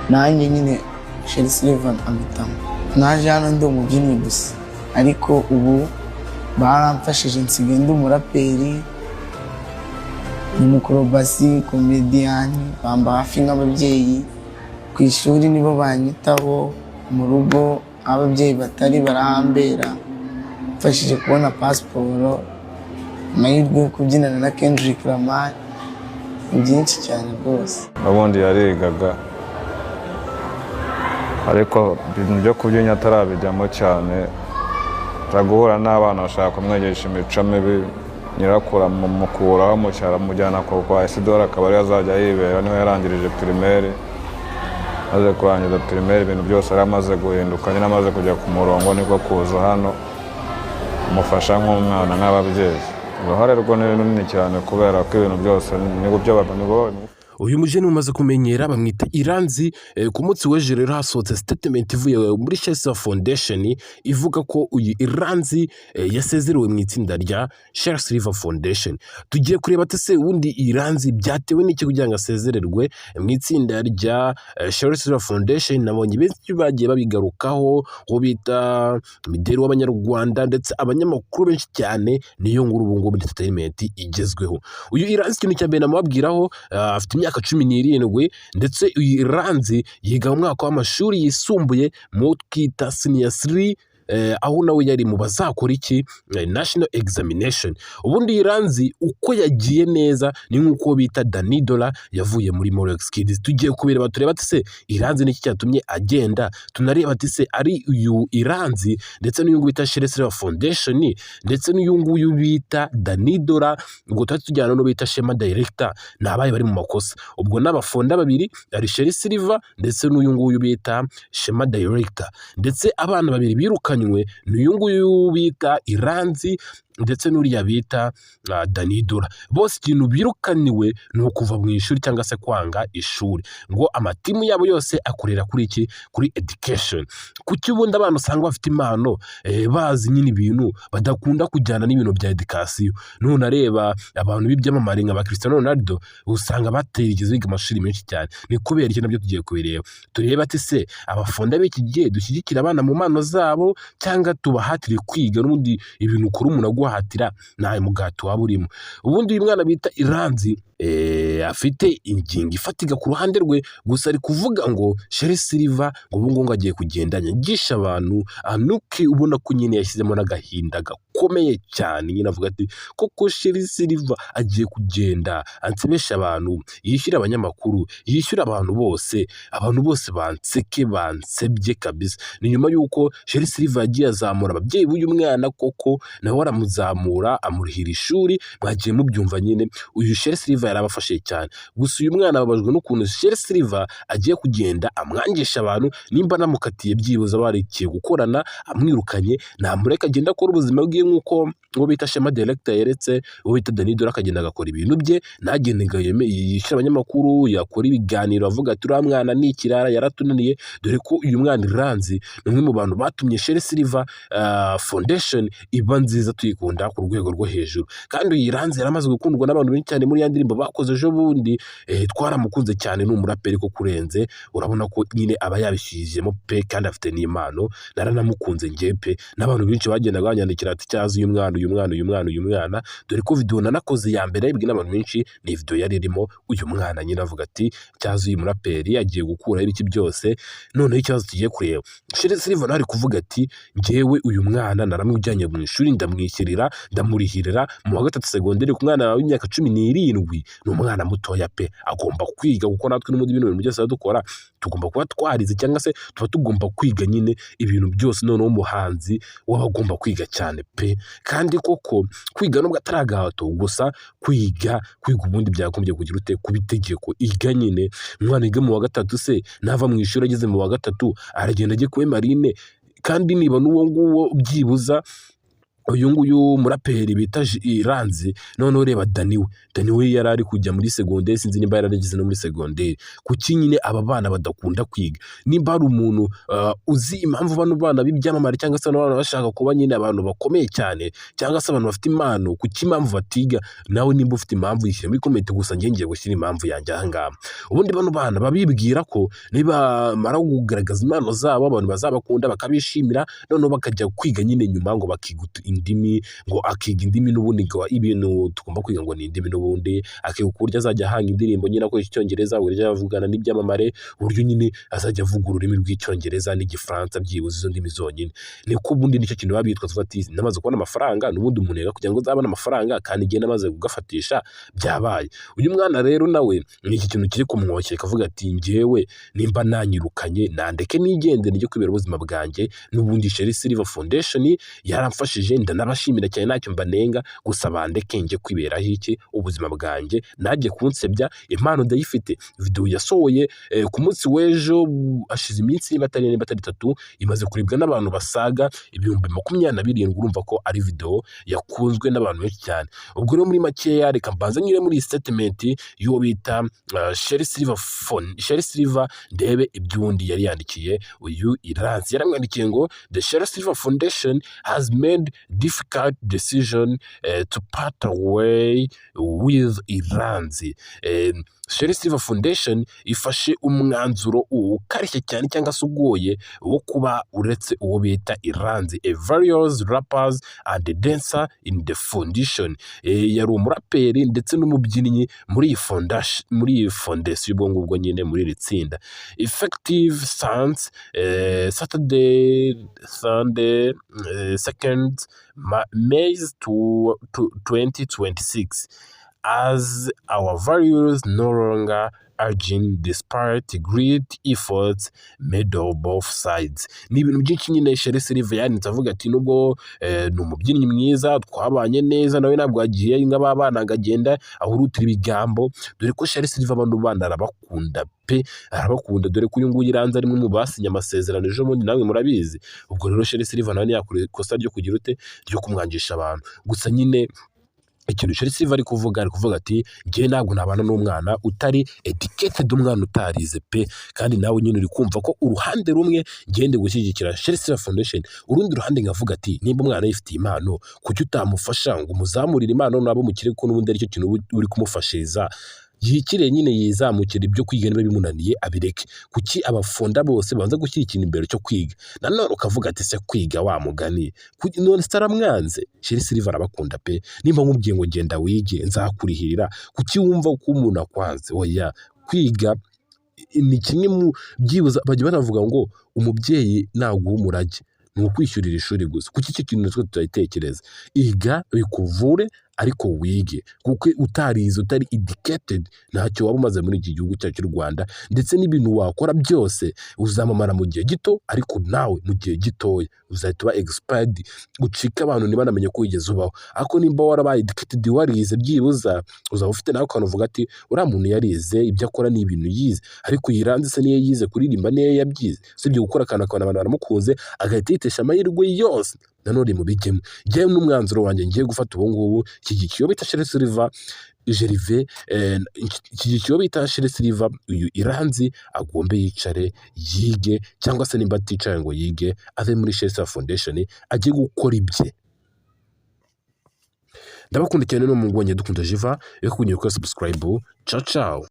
nanjye nyine Sheri Silver ampitamo. Naje hano ndi umubyinnyi gusa ariko ubu baramfashije nsigaye ndi umuraperi, umukorobasi, komediyani, bamba hafi nk'ababyeyi. Ku ishuri nibo banyitaho, mu rugo ababyeyi batari barahambera, mfashije kubona pasiporo, amahirwe yo kubyinana na Kendrick Lamar, byinshi cyane rwose. Ubundi yarigaga ariko ibintu byo kubyina atarabijyamo cyane, guhura n'abana bashaka kumwigisha imico mibi, nyirakuru amukuraho mucyara amujyana kwa Isidore, akaba ariyo azajya yibera. Niho yarangirije primaire, maze kurangiza primaire ibintu byose ari amaze guhinduka, nyine amaze kujya ku murongo niko kuza hano umufasha nk'umwana n'ababyeyi. Uruhare rwo ni runini cyane kubera ko ibintu byose ni byo babonye. Uyu mujene umaze kumenyera bamwita Iranzi. Ku munsi w'ejo rero hasohotse statement ivuye muri Sheri Silver Foundation ivuga ko uyu Iranzi yasezerewe mu itsinda rya Sheri Silver Foundation. Tugiye kureba ati se ubundi Iranzi byatewe n'iki kugira ngo asezererwe mu itsinda rya Sheri Silver Foundation. Nabonye benshi bagiye babigarukaho ngo bita mideri w'abanyarwanda ndetse abanyamakuru benshi cyane, niyo nguru ubu ngubu entertainment igezweho. Uyu Iranzi ikintu cya mbere namubwiraho, afite imyaka 17 ndetse uyu Iranzi yiga mu mwaka w'amashuri yisumbuye mu twita senior 3, aho nawe yari mu bazakora iki national examination. Ubundi Iranzi uko yagiye neza ni nkuko bita Danny Dora yavuye muri Morex Kids. Tugiye kubireba tureba ati se Iranzi niki cyatumye agenda, tunareba ati se ari uyu Iranzi ndetse n'uyu bita Sheri Silver Foundation ndetse n'uyu bita Danny Dora, ubwo tujyana no bita Shema Director nabaye bari mu makosa. Ubwo n'abafonda babiri ari Sheri Silver ndetse n'uyu bita Shema Director, ndetse abana babiri biruka n'uyu bita Iranzi ndetse n'uriya bita Danny Dora. Bose ikintu birukaniwe ni ukuva mu ishuri cyangwa se kwanga ishuri, ngo amatimu yabo yose akorera kuri iki, kuri education. Kuki ubundi abantu usanga bafite impano bazi nyine ibintu badakunda kujyana n'ibintu bya education. None areba abantu b'ibyamamare nka Cristiano Ronaldo usanga baterigeze biga amashuri menshi cyane. Ni kubera iki? Nabyo tugiye kubireba. Tureba ati se abafonda b'iki gihe dushyigikira abana mu mpano zabo cyangwa tubahatire kwiga, n'ubundi ibintu ukora umuntu hatira nawe mugato waba urimo. Ubundi uyu mwana bita Iranzi afite ingingo ifatiga ku ruhande rwe, gusa ari kuvuga ngo Sheri Silver ngo ubu ngo agiye kugenda nyigisha abantu anuke, ubona ko nyine yashyizemo n'agahinda gakomeye cyane. Nyine avuga ati koko Sheri Silver agiye kugenda ansebesha abantu, yishyura abanyamakuru, yishyura abantu bose banseke bansebye kabisa. Ni nyuma yuko Sheri Silver yagiye azamura ababyeyi b'uyu mwana, koko nawe aramuzamura amurihira ishuri. Mwagiye mubyumva nyine uyu Sheri Silver yarabafashe cyane. Gusa uyu mwana ababajwe n'ukuntu Sheri Silver agiye kugenda amwangisha abantu, nimba namukatiye byibuza barikiye gukorana amwirukanye, namureka agenda akora ubuzima bwe nk'uko uwo bita Shema Director yeretse uwo bita Danny Dora, akagenda agakora ibintu bye, nagende ngo yishyura abanyamakuru, yakora ibiganiro avuga ati uriya mwana ni ikirara yaratunaniye. Dore ko uyu mwana Iranzi ni umwe mu bantu batumye Sheri Silver Foundation iba nziza tuyikunda ku rwego rwo hejuru. Kandi uyu Iranzi yaramaze gukundwa n'abantu benshi cyane muri ya ndirimbo bakoze ejo bundi, twaramukunze cyane. Ni umuraperi ko kurenze, urabona ko nyine aba yabishyizemo pe, kandi afite n'impano. Naranamukunze njye pe, n'abantu benshi bagenda banyandikira ati cyaza uyu mwana. Dore ko video nanakoze ya mbere ibwi n'abantu benshi ni video yari irimo uyu mwana, nyine avuga ati cyaza uyu muraperi agiye gukuraho ibiki byose. Noneho ikibazo tugiye kureba, Sheri Silver ari kuvuga ati njyewe uyu mwana naramujyanye mu ishuri, ndamwishyirira ndamurihirira mu wa 3 segonderi ku mwana w'imyaka 17. Ni umwana mutoya pe, agomba kwiga kuko natwe n'umundi bintu byose dukora tugomba kuba twarize, cyangwa se tuba tugomba kwiga nyine ibintu byose. Noneho umuhanzi wabagomba kwiga cyane pe, kandi koko kwiga nubwo ataragahato, gusa kwiga ubundi byagombye kugira ute kubitegeko. Iga nyine, umwana yiga mu wa 3 se nava mu ishuri ageze mu wa 3 aragenda ajye kuri marine, kandi niba n'uwo nguwo byibuza uyu nguyu muraperi bita Iranzi noneho reba Dani we yari ari kujya muri segonderi, sinzi nimba yararigeze no muri segonderi. Kuki nyine aba bana badakunda kwiga? Nimba hari umuntu uzi impamvu bano bana b'ibyamamare cyangwa se bano bashaka kuba nyine abantu bakomeye cyane cyangwa se abantu bafite impano, kuki impamvu batiga? Nawe nimba ufite impamvu yishyire muri comment, gusa njye ngiye gushyira impamvu yanjye aha ngaha. Ubundi bano bana babibwira ko nibamara kugaragaza impano zabo abantu bazabakunda bakabishimira, noneho bakajya kwiga nyine nyuma ngo bakiga indimi, ngo akiga indimi n'ubundi ngo ibintu tugomba kwiga ngo ni indimi n'ubundi, akiga uburyo azajya ahanga indirimbo nyine akoresha icyongereza, uburyo avugana n'ibyamamare, uburyo nyine azajya avuga ururimi rw'icyongereza n'igifaransa byibuze izo ndimi zonyine. Niko ubundi nicyo kintu babitwa ati namaze kubona amafaranga, n'ubundi umuntu rero kugira ngo azabone amafaranga kandi igihe namaze kugafatisha byabaye. Uyu mwana rero nawe ni iki kintu kiri kumwoshye kavuga ati njyewe nimba nanyirukanye nandeke nigendere njye kwibera ubuzima bwanjye, n'ubundi Sherry Silver Foundation yaramfashije ndanabashimira cyane, ntacyo mbanenga, gusa bandeke njye kwiberaho iki ubuzima bwanjye, najye kunsebya impano ndayifite. Video yasohoye ku munsi w'ejo ashize iminsi niba atari 3 imaze kuribwa n'abantu basaga 27,000. Urumva ko ari video yakunzwe n'abantu benshi cyane. Ubwo rero muri makeya reka mbanza nyire muri statement y'uwo bita Sherry Silver ndebe ibyundi yari yandikiye uyu Iranzi. Yaramwandikiye ngo the Sherry Silver Foundation has made difficult decision to part away with Iranzi. Sherry Silver Foundation ifashe umwanzuro ukarishye cyane cyangwa se ugoye wo kuba uretse uwo bita Iranzi, a various rappers and dancer in the foundation. Yari umuraperi ndetse n'umubyinnyi muri iyi foundation ubwo ngubwo nyine muri iri tsinda. Effective since Saturday, Sunday, 2nd May 2026, as our values no longer urging despite great efforts made on both sides. Ni ibintu byinshi nyine Sherry Silver yanditse avuga ati nubwo ni umubyinnyi mwiza twabanye neza, nawe ntabwo agiye nk'abana agagenda ahurutira ibigambo, dore ko Sherry Silver abantu bana arabakunda pe, arabakunda, dore ko uyu nguyu Iranzi ari mu basinye amasezerano ejo bundi, nawe murabizi. Ubwo rero Sherry Silver nawe yakora ikosa ryo kugira ute ryo kumwangisha abantu. Gusa nyine ikintu Sherry Silver ari kuvuga ati njye ntabwo nabana n'umwana utari educated, umwana utarize pe, kandi nawe nyine uri kumva ko uruhande rumwe ngende gushyigikira Sherry Silver Foundation, urundi ruhande ngavuga ati nimba umwana yifitiye impano kuki utamufasha ngo umuzamurire impano nabo mukire, ko n'ubundi aricyo kintu uri kumufashiriza. Yikire nyine yizamukira, ibyo kwiga niba bimunaniye abireke. Kuki abafonda bose banza gushyira ikintu imbere cyo kwiga, nanone ukavuga ati se kwiga wa mugani none staramwanze? Sherry Silver arabakunda pe, nimba nkubwiye ngo genda wige nzakurihirira, kuki wumva ko umuntu akwanze? Oya, kwiga ni kimwe mu byibuza bajya baravuga ngo umubyeyi naguha umurage ni ukwishyurira ishuri gusa. Kuki icyo kintu natwe tutayitekereza? Iga bikuvure ariko wige, kuko utarize utari educated ntacyo waba umaze muri iki gihugu cyacu cy'u Rwanda, ndetse n'ibintu wakora byose uzamamara mu gihe gito, ariko nawe mu gihe gitoya uzahita uba expired, ucika abantu ntibanamenye ko wigeze ubaho. Ariko nimba warabaye educated warize, byibuza uzaba ufite nawe akantu uvuga ati uriya muntu yarize, ibyo akora ni ibintu yize. Ariko Iranzi se niyo yize kuririmba, niyo yabyize, usibye gukora akantu akabona abantu baramukunze agahita yitesha amahirwe yose. Nanone mubigemo njyewe n'umwanzuro wanjye ngiye gufata ubu ngubu, ishyigikiye bita Sherry Silver ishyigikiye bita Sherry Silver, uyu Iranzi agombe yicare yige, cyangwa se nimba aticaye ngo yige ave muri Sherry Silver Foundation ajye gukora ibye. Ndabakunda cyane no mu ngwanye dukunda Jiva yo kunyura kuri subscribe. Ciao ciao.